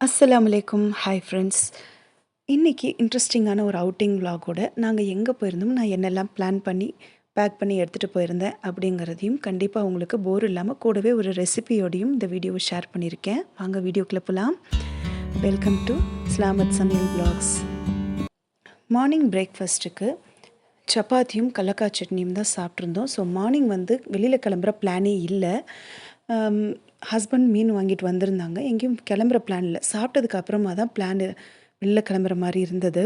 அஸ்ஸலாமு அலைக்கும். Hi friends. இன்னைக்கு இன்ட்ரெஸ்டிங்கான ஒரு அவுட்டிங் விலாகோட நாங்கள் எங்கே போயிருந்தோம், நான் என்னெல்லாம் பிளான் பண்ணி பேக் பண்ணி எடுத்துகிட்டு போயிருந்தேன் அப்படிங்கிறதையும் கண்டிப்பாக உங்களுக்கு போர் இல்லாமல் கூடவே ஒரு ரெசிபியோடையும் இந்த வீடியோவை ஷேர் பண்ணியிருக்கேன். வாங்க வீடியோக்குள்ள போகலாம். வெல்கம் டு ஸ்லாமத் சமையல் விலாக்ஸ். மார்னிங் பிரேக்ஃபாஸ்ட்டுக்கு சப்பாத்தியும் கடலக்காய் சட்னியும் தான் சாப்பிட்ருந்தோம். ஸோ மார்னிங் வெளியில் கிளம்புற பிளானே இல்லை. ஹஸ்பண்ட் மீன் வாங்கிட்டு வந்திருந்தாங்க. எங்கேயும் கிளம்புற பிளான் இல்லை. சாப்பிட்டதுக்கு அப்புறமா தான் வெளில கிளம்புற மாதிரி இருந்தது.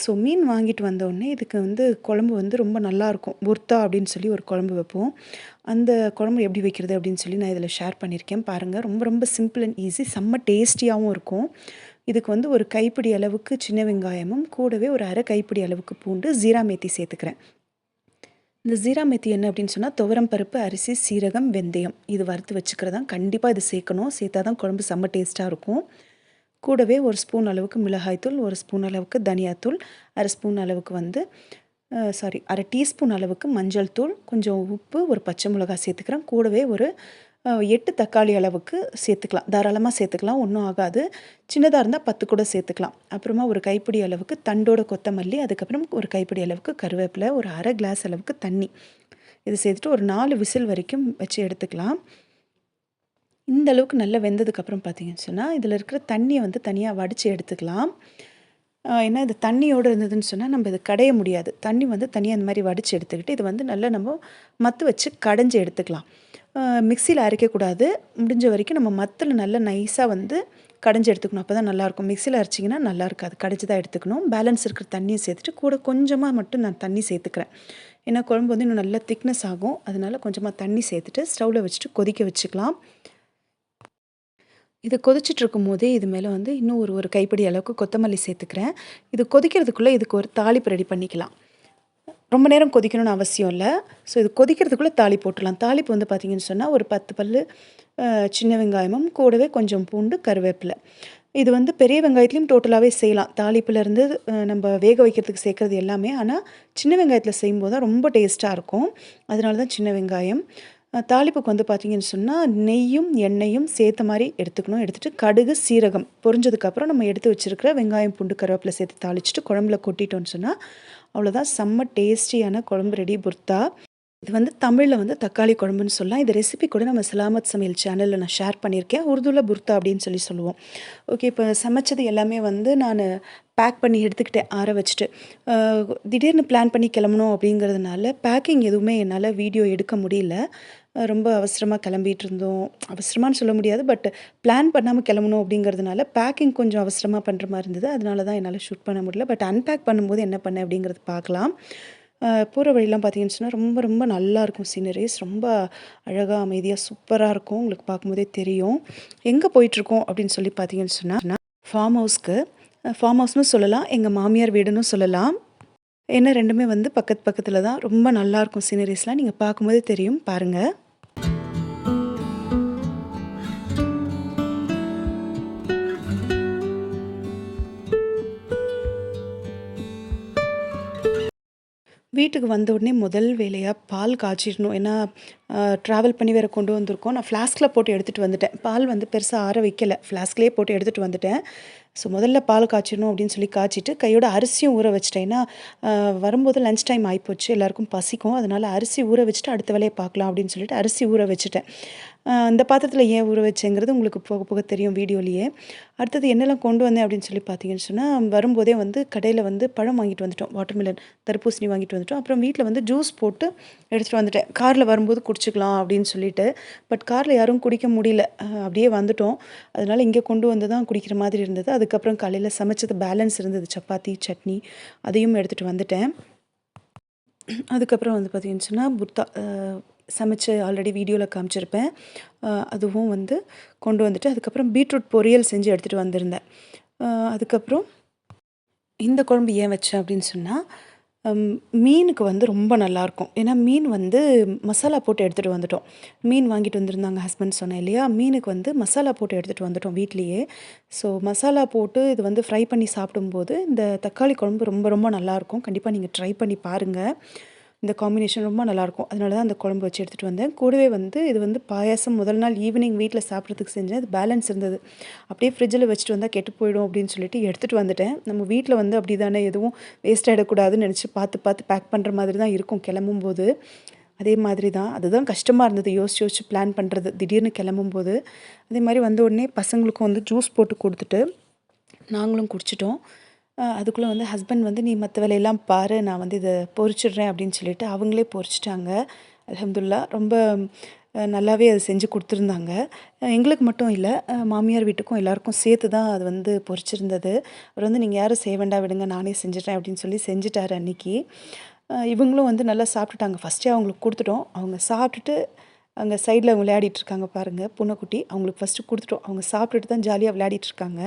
ஸோ மீன் வாங்கிட்டு வந்தோடனே இதுக்கு குழம்பு ரொம்ப நல்லாயிருக்கும். புர்த்தா அப்படின்னு சொல்லி ஒரு குழம்பு வைப்போம். அந்த குழம்பு எப்படி வைக்கிறது அப்படின்னு சொல்லி நான் இதில் ஷேர் பண்ணியிருக்கேன். பாருங்கள், ரொம்ப ரொம்ப சிம்பிள் அண்ட் ஈஸி, செம்ம டேஸ்டியாகவும் இருக்கும். இதுக்கு ஒரு கைப்பிடி அளவுக்கு சின்ன வெங்காயமும் கூடவே ஒரு அரை கைப்பிடி அளவுக்கு பூண்டு, ஜீரா மேத்தி சேர்த்துக்கிறேன். இந்த ஜீரா மெத்தி என்ன அப்படின்னு சொன்னால் துவரம் பருப்பு, அரிசி, சீரகம், வெந்தயம் இது வறுத்து வச்சுக்கிறதான். கண்டிப்பாக இது சேர்க்கணும். சேர்த்தா தான் குழம்பு செம்ம டேஸ்ட்டாக இருக்கும். கூடவே ஒரு ஸ்பூன் அளவுக்கு மிளகாய்த்தூள், ஒரு ஸ்பூன் அளவுக்கு தனியாத்தூள், அரை ஸ்பூன் அளவுக்கு அரை டீஸ்பூன் அளவுக்கு மஞ்சள் தூள், கொஞ்சம் உப்பு, ஒரு பச்சை மிளகாய் சேர்த்துக்கிறேன். கூடவே ஒரு 8 தக்காளி அளவுக்கு சேர்த்துக்கலாம். தாராளமாக சேர்த்துக்கலாம், ஒன்றும் ஆகாது. சின்னதாக இருந்தால் 10 கூட சேர்த்துக்கலாம். அப்புறமா ஒரு கைப்பிடி அளவுக்கு தண்டோட கொத்தமல்லி, அதுக்கப்புறம் ஒரு கைப்பிடி அளவுக்கு கருவேப்பிலை, ஒரு அரை கிளாஸ் அளவுக்கு தண்ணி இது சேர்த்துட்டு ஒரு 4 விசில் வரைக்கும் வச்சு எடுத்துக்கலாம். இந்த அளவுக்கு நல்லா வெந்ததுக்கப்புறம் பார்த்தீங்கன்னு சொன்னால் இதில் இருக்கிற தண்ணியை தனியாக வடித்து எடுத்துக்கலாம். ஏன்னா இது தண்ணியோடு இருந்ததுன்னு சொன்னால் நம்ம இதை கடைய முடியாது. தண்ணி தனியாக இந்த மாதிரி வடித்து எடுத்துக்கிட்டு இது நல்லா நம்ம மத்து வச்சு கடைஞ்சி எடுத்துக்கலாம். மிக்சியில் அரைக்கக்கூடாது. முடிஞ்ச வரைக்கும் நம்ம மத்தில் நல்லா நைஸாக கடைஞ்சி எடுத்துக்கணும். அப்போ தான் நல்லாயிருக்கும். மிக்சியில் அரைச்சிங்கன்னா நல்லா இருக்காது. கடைஞ்சி தான் எடுத்துக்கணும். பேலன்ஸ் இருக்கிற தண்ணியை சேர்த்துட்டு கூட கொஞ்சமாக மட்டும் நான் தண்ணி சேர்த்துக்கிறேன். ஏன்னா குழம்பு இன்னும் நல்லா திக்னஸ் ஆகும். அதனால கொஞ்சமாக தண்ணி சேர்த்துட்டு ஸ்டவ்வில் வச்சுட்டு கொதிக்க வச்சுக்கலாம். இது கொதிச்சுட்டு இருக்கும் போதே இது மேலே இன்னும் ஒரு கைப்பிடி அளவுக்கு கொத்தமல்லி சேர்த்துக்கிறேன். இது கொதிக்கிறதுக்குள்ளே இதுக்கு ஒரு தாளிப்பு ரெடி பண்ணிக்கலாம். ரொம்ப நேரம் கொதிக்கணும்னு அவசியம் இல்லை. ஸோ இது கொதிக்கிறதுக்குள்ளே தாளிப்பு போட்டுடலாம். தாளிப்பு பார்த்தீங்கன்னு சொன்னால் ஒரு 10 பல் சின்ன வெங்காயமும் கூடவே கொஞ்சம் பூண்டு, கருவேப்பிலை. இது பெரிய வெங்காயத்துலேயும் டோட்டலாகவே செய்யலாம். தாளிப்புலேருந்து நம்ம வேக வைக்கிறதுக்கு சேர்க்குறது எல்லாமே. ஆனால் சின்ன வெங்காயத்தில் செய்யும்போது தான் ரொம்ப டேஸ்ட்டாக இருக்கும். அதனால தான் சின்ன வெங்காயம். தாளிப்புக்கு பார்த்தீங்கன்னு சொன்னால் நெய்யும் எண்ணெயும் சேர்த்த மாதிரி எடுத்துக்கணும். எடுத்துகிட்டு கடுகு, சீரகம் பொரிஞ்சதுக்கப்புறம் நம்ம எடுத்து வச்சுருக்கிற வெங்காயம், பூண்டு, கருவேப்பிலை சேர்த்து தாளிச்சுட்டு குழம்புல கொட்டிட்டோன்னு சொன்னால் அவ்வளோதான், செம்ம டேஸ்டியான குழம்பு ரெடி, புர்த்தா. இது தமிழில் தக்காளி குழம்புன்னு சொல்லலாம். இந்த ரெசிபி கூட நம்ம சலாமத் சமையல் சேனலில் நான் ஷேர் பண்ணியிருக்கேன். உருதுவில் புர்த்தா அப்படின்னு சொல்லுவோம். ஓகே, இப்போ சமைச்சது எல்லாமே நான் பேக் பண்ணி எடுத்துக்கிட்டேன், ஆற வச்சுட்டு. திடீர்னு பிளான் பண்ணி கிளம்பணும் அப்படிங்கிறதுனால பேக்கிங் எதுவுமே என்னால் வீடியோ எடுக்க முடியல. ரொம்ப அவசரமாக கிளம்பிட்டு இருந்தோம். அவசரமானு சொல்ல முடியாது, பட் பிளான் பண்ணாமல் கிளம்பணும் அப்படிங்கிறதுனால பேக்கிங் கொஞ்சம் அவசரமாக பண்ணுற மாதிரி இருந்தது. அதனால தான் என்னால் ஷூட் பண்ண முடியல. பட் அன்பேக் பண்ணும்போது என்ன பண்ணேன் அப்படிங்கிறது பார்க்கலாம். போகிற வழியெலாம் பார்த்தீங்கன்னு சொன்னால் ரொம்ப ரொம்ப நல்லாயிருக்கும். சீனரிஸ் ரொம்ப அழகாக, அமைதியாக, சூப்பராக இருக்கும். உங்களுக்கு பார்க்கும்போதே தெரியும். எங்கே போயிட்டுருக்கோம் அப்படின்னு சொல்லி பார்த்தீங்கன்னு சொன்னால் ஃபார்ம் ஹவுஸ்னு சொல்லலாம், எங்கள் மாமியார் வீடுன்னு சொல்லலாம். ஏன்னா ரெண்டுமே பக்கத்தில் தான். ரொம்ப நல்லாயிருக்கும். சீனரிஸ்லாம் நீங்கள் பார்க்கும்போதே தெரியும், பாருங்கள். வீட்டுக்கு வந்த உடனே முதல் வேலையாக பால் காய்ச்சிடணும். ஏன்னா ட்ராவல் பண்ணி வேறு கொண்டு வந்திருக்கோம். நான் ஃப்ளாஸ்கில் போட்டு எடுத்துகிட்டு வந்துட்டேன். பால் பெருசாக ஆற வைக்கலை, ஃப்ளாஸ்க்லேயே போட்டு எடுத்துகிட்டு வந்துட்டேன். ஸோ முதல்ல பால் காய்ச்சிடணும் அப்படின்னு சொல்லி காய்ச்சிட்டு கையோட அரிசியும் ஊற வச்சிட்டேன். ஏன்னா வரும்போது லன்ச் டைம் ஆகிப்போச்சு, எல்லாேருக்கும் பசிக்கும். அதனால் அரிசி ஊற வச்சுட்டு அடுத்த வேலையை பார்க்கலாம் அப்படின்னு சொல்லிட்டு அரிசி ஊற வச்சுட்டேன். இந்த பாத்திரத்தில் ஏன் ஊற வச்சேங்கிறது உங்களுக்கு போக போக தெரியும் வீடியோலேயே. அடுத்தது என்னெல்லாம் கொண்டு வந்தேன் அப்படின்னு சொல்லி பார்த்தீங்கன்னு சொன்னால் வரும்போதே கடையில் பழம் வாங்கிட்டு வந்துட்டோம். வாட்டர்மெலன், தர்பூசணி வாங்கிட்டு வந்துட்டோம். அப்புறம் வீட்டில் ஜூஸ் போட்டு எடுத்துகிட்டு வந்துட்டேன். காரில் வரும்போது குடிச்சிக்கலாம் அப்படின்னு சொல்லிட்டு. பட் காரில் யாரும் குடிக்க முடியல, அப்படியே வந்துட்டோம். அதனால் இங்கே கொண்டு வந்து தான் குடிக்கிற மாதிரி இருந்தது. அதுக்கப்புறம் காலையில் சமைச்சது பேலன்ஸ் இருந்தது, சப்பாத்தி, சட்னி, அதையும் எடுத்துகிட்டு வந்துட்டேன். அதுக்கப்புறம் பார்த்தீங்கன்னு சொன்னால் புர்த்தா சமைச்சு ஆல்ரெடி வீடியோவில் காமிச்சிருப்பேன். அதுவும் கொண்டு வந்துட்டு அதுக்கப்புறம் பீட்ரூட் பொரியல் செஞ்சு எடுத்துகிட்டு வந்திருந்தேன். அதுக்கப்புறம் இந்த குழம்பு ஏன் வச்சேன் அப்படின்னு சொன்னால் மீனுக்கு ரொம்ப நல்லாயிருக்கும். ஏன்னா மீன் மசாலா போட்டு எடுத்துகிட்டு வந்துட்டோம். மீன் வாங்கிட்டு வந்திருந்தாங்க ஹஸ்பண்ட், சொன்னேன் இல்லையா. மீனுக்கு மசாலா போட்டு எடுத்துகிட்டு வந்துட்டோம் வீட்லேயே. ஸோ மசாலா போட்டு இது ஃப்ரை பண்ணி சாப்பிடும்போது இந்த தக்காளி குழம்பு ரொம்ப ரொம்ப நல்லாயிருக்கும். கண்டிப்பாக நீங்கள் ட்ரை பண்ணி பாருங்கள். இந்த காம்பினேஷன் ரொம்ப நல்லாயிருக்கும். அதனால தான் அந்த குழம்பு வச்சு எடுத்துகிட்டு வந்தேன். கூடவே வந்து இது வந்து பாயாசம் முதல் நாள் ஈவினிங் வீட்டில் சாப்பிட்றதுக்கு செஞ்சேன். அது பேலன்ஸ் இருந்தது. அப்படியே ஃப்ரிட்ஜில் வச்சுட்டு வந்தால் கெட்டு போயிடும் அப்படின்னு சொல்லிட்டு எடுத்துகிட்டு வந்துட்டேன். நம்ம வீட்டில் வந்து அப்படி தானே, எதுவும் வேஸ்ட் ஆகிடக்கூடாதுன்னு நினச்சி பார்த்து பார்த்து பேக் பண்ணுற மாதிரி தான் இருக்கும் கிளம்பும்போது. அதே மாதிரி தான். அதுதான் கஷ்டமாக இருந்தது யோசிச்சு யோசிச்சு பிளான் பண்ணுறது திடீர்னு கிளம்பும்போது. அதே மாதிரி வந்த உடனே பசங்களுக்கும் வந்து ஜூஸ் போட்டு கொடுத்துட்டு நாங்களும் குடிச்சிட்டோம். அதுக்குள்ளே வந்து ஹஸ்பண்ட் வந்து நீ மற்ற வேலையெல்லாம் பாரு, நான் வந்து இதை பொரிச்சிடுறேன் அப்படின்னு சொல்லிட்டு அவங்களே பொரிச்சிட்டாங்க. அல்ஹம்துலில்லாஹ் ரொம்ப நல்லாவே அது செஞ்சு கொடுத்துருந்தாங்க. எங்களுக்கு மட்டும் இல்லை, மாமியார் வீட்டுக்கும் எல்லாருக்கும் சேர்த்து தான் அது வந்து பொரிச்சிருந்தது. அவர் வந்து நீங்கள் யாரும் செய்ய வேண்டாம் விடுங்க, நானே செஞ்சிடுறேன் அப்படின்னு சொல்லி செஞ்சுட்டாரு அன்றைக்கி. இவங்களும் வந்து நல்லா சாப்பிட்டுட்டாங்க. ஃபஸ்ட்டே அவங்களுக்கு கொடுத்துட்டோம். அவங்க சாப்பிட்டுட்டு அங்கே சைடில் விளையாடிட்டுருக்காங்க பாருங்கள் பூனைக்குட்டி. அவங்களுக்கு ஃபஸ்ட்டு கொடுத்துட்டோம். அவங்க சாப்பிட்டுட்டு தான் ஜாலியாக விளையாடிட்டுருக்காங்க.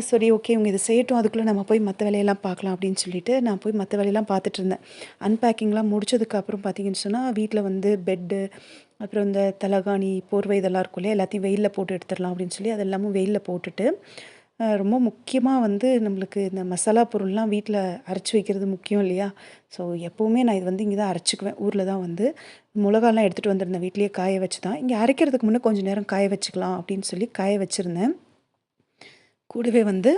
சரி ஓகே இவங்க இதை செய்யட்டும், அதுக்குள்ளே நம்ம போய் மற்ற வேலையெல்லாம் பார்க்கலாம் அப்படின்னு சொல்லிட்டு நான் போய் மற்ற வேலையெல்லாம் பார்த்துட்ருந்தேன். அன்பேக்கிங்லாம் முடிச்சதுக்கப்புறம் பார்த்தீங்கன்னு சொன்னால் வீட்டில் வந்து பெட்டு, அப்புறம் இந்த தலகாணி, போர்வை இதெல்லாம் இருக்கும் இல்லையா, எல்லாத்தையும் வெயிலில் போட்டு எடுத்துடலாம் அப்படின்னு சொல்லி அதெல்லாமும் வெயிலில் போட்டுட்டு, ரொம்ப முக்கியமாக வந்து நம்மளுக்கு இந்த மசாலா பொருள்லாம் வீட்டில் அரைச்சி வைக்கிறது முக்கியம் இல்லையா. ஸோ எப்போவுமே நான் இது வந்து இங்கே தான் அரைச்சிக்குவேன். ஊரில் தான் வந்து மிளகாலாம் எடுத்துகிட்டு வந்திருந்தேன், வீட்லேயே காய வச்சு தான். இங்கே அரைக்கிறதுக்கு முன்னே கொஞ்சம் நேரம் காய வச்சுக்கலாம் அப்படின்னு சொல்லி காய வச்சுருந்தேன். கூடவே வந்து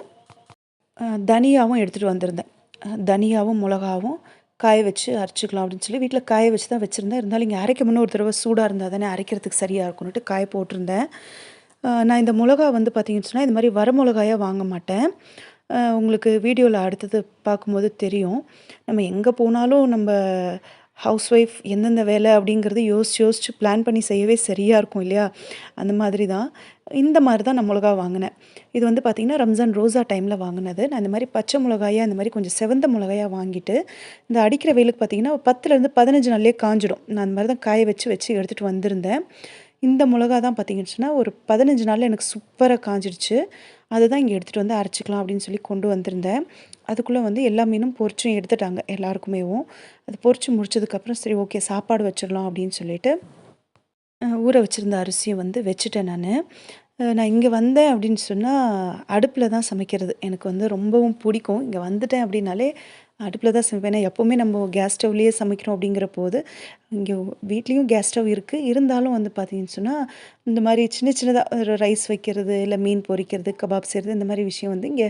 தனியாவும் எடுத்துகிட்டு வந்திருந்தேன். தனியாவும் மிளகாவும் காய வச்சு அரைச்சிக்கலாம் அப்படின்னு சொல்லி வீட்டில் காய வச்சு தான் வச்சுருந்தேன். இருந்தாலும் இங்கே அரைக்க முன்னே ஒரு தடவை சூடாக இருந்தால் தானே அரைக்கிறதுக்கு சரியாக இருக்கும்னுட்டு காய போட்டிருந்தேன். நான் இந்த மிளகா வந்து பார்த்திங்கன்னு சொன்னால் இது மாதிரி வர மிளகாயாக வாங்க மாட்டேன். உங்களுக்கு வீடியோவில் அடுத்தது பார்க்கும்போது தெரியும். நம்ம எங்கே போனாலும் நம்ம ஹவுஸ் ஒய்ஃப் எந்தெந்த வேலை அப்படிங்கிறது யோசிச்சு யோசிச்சு பிளான் பண்ணி செய்யவே சரியாக இருக்கும் இல்லையா. அந்த மாதிரி தான் இந்த மாதிரி தான் நான் மிளகா வாங்கினேன். இது வந்து பார்த்திங்கன்னா ரம்ஜான் ரோஸா டைமில் வாங்கினது. நான் இந்த மாதிரி பச்சை மிளகாயாக இந்த மாதிரி கொஞ்சம் செவந்த மிளகாயாக வாங்கிட்டு இந்த அடிக்கிற வெயிலுக்கு பார்த்திங்கன்னா 10லேருந்து 15 நாள்லேயே காஞ்சிடும். நான் அந்த மாதிரி தான் காய வச்சு வச்சு எடுத்துகிட்டு வந்திருந்தேன். இந்த மிளகா தான் பார்த்திங்கன்னு சொன்னால் ஒரு 15 நாளில் எனக்கு சூப்பராக காஞ்சிடுச்சு. அதுதான் இங்கே எடுத்துகிட்டு வந்து அரைச்சிக்கலாம் அப்படின்னு சொல்லி கொண்டு வந்திருந்தேன். அதுக்குள்ளே வந்து எல்லா மீனும் பொரிச்சும் எடுத்துட்டாங்க எல்லாருக்குமேவும். அது பொரிச்சு முடிச்சதுக்கப்புறம் சரி ஓகே சாப்பாடு வச்சிடலாம் அப்படின்னு சொல்லிட்டு ஊற வச்சுருந்த அரிசியை வந்து வச்சுட்டேன் நான். நான் இங்கே வந்தேன் அப்படின்னு சொன்னால் அடுப்பில் தான் சமைக்கிறது எனக்கு வந்து ரொம்பவும் பிடிக்கும். இங்கே வந்துட்டேன் அப்படின்னாலே அடுப்பில் தான் சமைப்பேன். ஏன்னா எப்போவுமே நம்ம கேஸ் ஸ்டவ்லேயே சமைக்கிறோம் அப்படிங்கிற போது இங்கே வீட்லேயும் கேஸ் ஸ்டவ் இருக்குது. இருந்தாலும் வந்து பார்த்தீங்கன்னு சொன்னால் இந்த மாதிரி சின்ன சின்னதாக ஒரு ரைஸ் வைக்கிறது, இல்லை மீன் பொரிக்கிறது, கபாப் செய்கிறது, இந்த மாதிரி விஷயம் வந்து இங்கே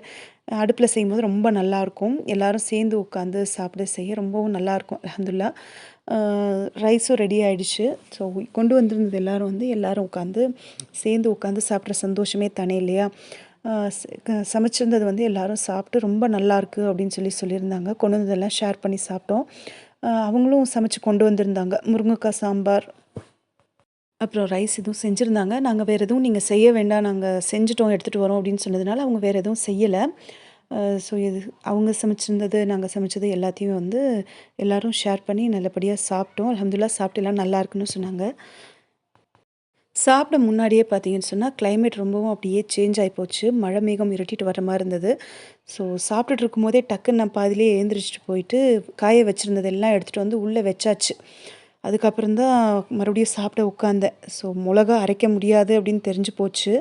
அடுப்பில் செய்யும்போது ரொம்ப நல்லாயிருக்கும். எல்லோரும் சேர்ந்து உட்காந்து சாப்பிட செய்ய ரொம்பவும் நல்லாயிருக்கும். அல்ஹம்துலில்லாஹ் ரைஸும் ரெடி ஆகிடுச்சு. ஸோ கொண்டு வந்திருந்தது எல்லோரும் வந்து எல்லோரும் உட்காந்து சேர்ந்து உட்காந்து சாப்பிட்ற சந்தோஷமே தனி இல்லையா. சமைச்சிருந்தது வந்து எல்லோரும் சாப்பிட்டு ரொம்ப நல்லாயிருக்கு அப்படின்னு சொல்லி சொல்லியிருந்தாங்க. கொண்டு வந்ததெல்லாம் ஷேர் பண்ணி சாப்பிட்டோம். அவங்களும் சமைச்சு கொண்டு வந்திருந்தாங்க. முருங்கைக்காய் சாம்பார், அப்புறம் ரைஸ் எதுவும் செஞ்சுருந்தாங்க. நாங்கள் வேறு எதுவும் நீங்கள் செய்ய வேண்டாம், நாங்கள் செஞ்சுட்டோம் எடுத்துகிட்டு வரோம் அப்படின்னு சொன்னதுனால அவங்க வேறு எதுவும் செய்யலை. ஸோ இது அவங்க சமைச்சிருந்தது, நாங்கள் சமைச்சது எல்லாத்தையும் வந்து எல்லோரும் ஷேர் பண்ணி நல்லபடியாக சாப்பிட்டோம். அல்ஹம்துலில்லாஹ் சாப்பிட்டு எல்லாம் நல்லா இருக்குன்னு சொன்னாங்க. சாப்பிட முன்னாடியே பார்த்தீங்கன்னு சொன்னால் கிளைமேட் ரொம்பவும் அப்படியே சேஞ்ச் ஆகி போச்சு. மழை மேகம் இருட்டிட்டு வர மாதிரி இருந்தது. ஸோ சாப்பிட்டுட்டு இருக்கும்போதே டக்குன்னு நான் பாதியிலே எழுந்திரிச்சிட்டு போயிட்டு காய வச்சுருந்ததெல்லாம் எடுத்துகிட்டு வந்து உள்ளே வச்சாச்சு. அதுக்கப்புறம் தான் மறுபடியும் சாப்பிட உட்காந்தேன். ஸோ மிளகா அரைக்க முடியாது அப்படின்னு தெரிஞ்சு போச்சு.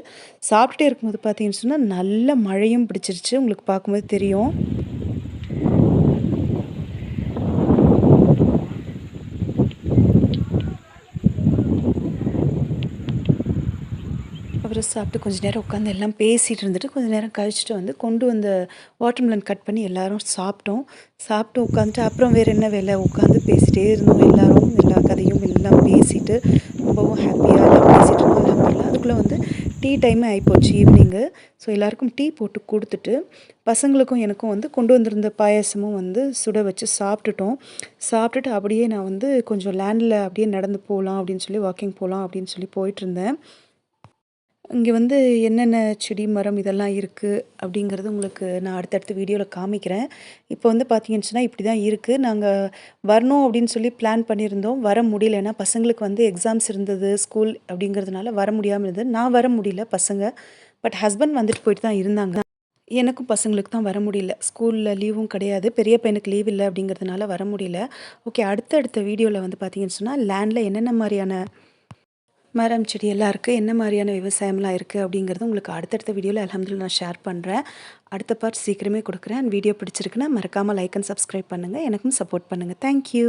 சாப்பிட்டுட்டே இருக்கும்போது பார்த்தீங்கன்னு சொன்னால் நல்ல மழையும் பிடிச்சிருச்சு. உங்களுக்கு பார்க்கும்போது தெரியும். அப்புறம் சாப்பிட்டு கொஞ்சம் நேரம் உட்காந்து எல்லாம் பேசிகிட்டு இருந்துட்டு கொஞ்சம் நேரம் கழிச்சுட்டு வந்து கொண்டு வந்த வாட்டர்மெலன் கட் பண்ணி எல்லோரும் சாப்பிட்டோம். சாப்பிட்டு உட்காந்துட்டு அப்புறம் வேறு என்ன வேலை உட்காந்து பேசிகிட்டே இருந்தோம். எல்லோரும் எல்லா கதையும் எல்லாம் பேசிட்டு ரொம்பவும் ஹாப்பியாக எல்லாம் பேசிகிட்டு இருந்தோம். அல்ஹம்துலில்லாஹ் அதுக்குள்ளே வந்து டீ டைமே ஆகிப்போச்சு ஈவினிங்கு. ஸோ எல்லாருக்கும் டீ போட்டு கொடுத்துட்டு பசங்களுக்கும் எனக்கும் வந்து கொண்டு வந்திருந்த பாயாசமும் வந்து சுட வச்சு சாப்பிட்டுட்டோம். சாப்பிட்டுட்டு அப்படியே நான் வந்து கொஞ்சம் லேண்டில் அப்படியே நடந்து போகலாம் அப்படின்னு சொல்லி வாக்கிங் போகலாம் அப்படின்னு சொல்லி போயிட்டுருந்தேன். இங்கே வந்து என்னென்ன செடி, மரம் இதெல்லாம் இருக்குது அப்படிங்கிறது உங்களுக்கு நான் அடுத்தடுத்த வீடியோவில் காமிக்கிறேன். இப்போ வந்து பார்த்தீங்கன்னு சொன்னால் இப்படி தான் இருக்குது. நாங்கள் வரணும் அப்படின்னு சொல்லி பிளான் பண்ணியிருந்தோம். வர முடியல. ஏன்னா பசங்களுக்கு வந்து எக்ஸாம்ஸ் இருந்தது, ஸ்கூல் அப்படிங்கிறதுனால வர முடியாமல் இருந்தது. நான் வர முடியல பசங்க. பட் ஹஸ்பண்ட் வந்துட்டு போயிட்டு தான் இருந்தாங்க. எனக்கும் பசங்களுக்கு தான் வர முடியல. ஸ்கூலில் லீவும் கிடையாது. பெரிய பையனுக்கு லீவ் இல்லை அப்படிங்கிறதுனால வர முடியல. ஓகே, அடுத்தடுத்த வீடியோவில் வந்து பார்த்தீங்கன்னு சொன்னால் லேண்டில் என்னென்ன மாதிரியான மரம், செடி எல்லாம் இருக்குது, என்ன மாதிரியான விவசாயம்லாம் இருக்குது அப்படிங்கிறது உங்களுக்கு அடுத்தடுத்த வீடியோவில் அல்ஹம்துலில்லாஹ் நான் ஷேர் பண்ணுறேன். அடுத்த பார்ட் சீக்கிரமே கொடுக்குறேன். வீடியோ பிடிச்சிருக்குன்னா மறக்காமல் லைக் அண்ட் சப்ஸ்கிரைப் பண்ணுங்கள். எனக்கும் சப்போர்ட் பண்ணுங்கள். தேங்க்யூ.